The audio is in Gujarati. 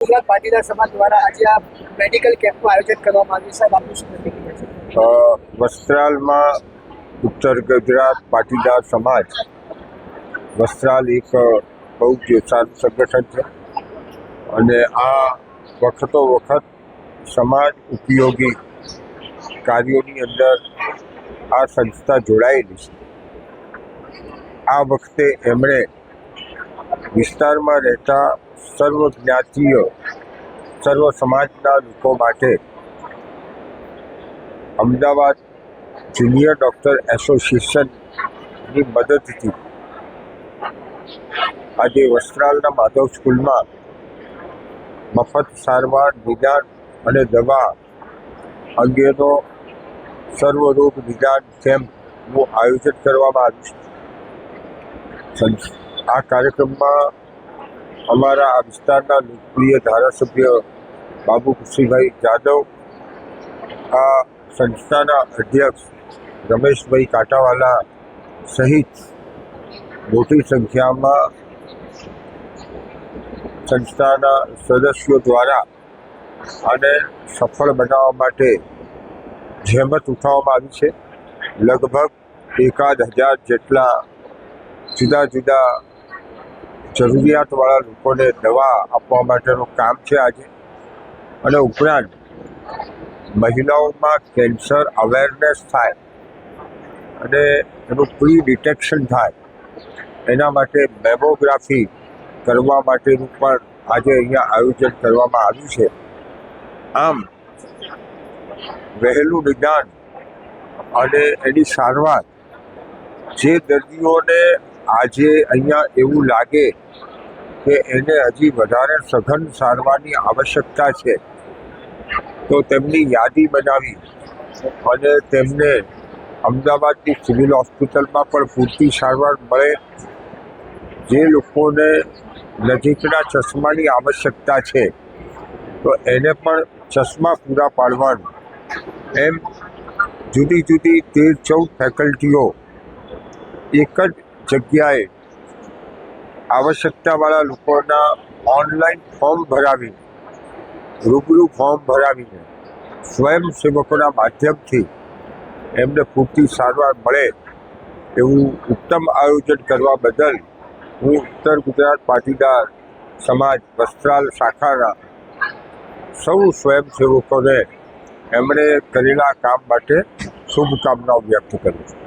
ગુજરાત પાટીદાર સમાજ દ્વારા આજે આ મેડિકલ કેમ્પનું આયોજન કરવામાં આવ્યું. સાહેબ, આપનું શું પ્રતિક્રિયા છે? વસ્ત્રાલમાં ઉત્તર ગુજરાત પાટીદાર સમાજ વસ્ત્રાલ એક બહુ જ સારું સંગઠન છે અને આ વખતો વખત સમાજ ઉપયોગી કાર્યોની અંદર આ સંસ્થા જોડાયેલી છે. આ વખતે એમણે વિસ્તારમાં રહેતા સર્વ જ્ઞાતિઓ સર્વ સમાજના લોકો માટે અમદાવાદ જુનિયર ડૉક્ટર એસોસિએશનની મદદથી આજે વસ્ત્રાલના માધવ સ્કૂલમાં મફત સારવાર, નિદાન અને દવા અંગેનો સર્વરોગ નિદાન કેમ્પનું આયોજન કરવામાં આવ્યું છે. આ કાર્યક્રમમાં અમારા આ વિસ્તારના લોકપ્રિય ધારાસભ્ય બાબુ કુશીભાઈ જાદવ, આ સંસ્થાના અધ્યક્ષ રમેશભાઈ કાંટાવાલા સહિત મોટી સંખ્યામાં સંસ્થાના સદસ્યો દ્વારા આને સફળ બનાવવા માટે જહેમત ઉઠાવવામાં આવી છે. લગભગ 1000 જેટલા જુદા જુદા જરૂરિયાતવાળા લોકોને દવા આપવા માટેનું કામ છે આજે. અને ઉપરાંત મહિલાઓમાં કેન્સર અવેરનેસ થાય અને એનું પ્રી ડિટેક્શન થાય એના માટે મેમોગ્રાફી કરવા માટેનું પણ આજે અહીંયા આયોજન કરવામાં આવ્યું છે. આમ વહેલું નિદાન અને એની સારવાર જે દર્દીઓને આજે અહીંયા એવું લાગે કે એને હજી વધારે સઘન સારવારની આવશ્યકતા છે તો તેમની યાદી બનાવી અને તેમને અમદાવાદની સિવિલ હોસ્પિટલમાં પણ પૂરતી સારવાર મળે. જે લોકોને નજીકના ચશ્માની આવશ્યકતા છે તો એને પણ ચશ્મા પૂરા પાડવાનું, એમ જુદી જુદી 13-14 ફેકલ્ટીઓ એક જ જગ્યાએ આવશ્યકતાવાળા લોકોના ઓનલાઈન ફોર્મ ભરાવીને, રૂબરૂ ફોર્મ ભરાવીને સ્વયંસેવકોના માધ્યમથી એમને પૂરતી સારવાર મળે એવું ઉત્તમ આયોજન કરવા બદલ હું ઉત્તર ગુજરાત પાટીદાર સમાજ વસ્ત્રાલ શાખાના સૌ સ્વયંસેવકોને એમણે કરેલા કામ માટે શુભકામનાઓ વ્યક્ત કરું છું.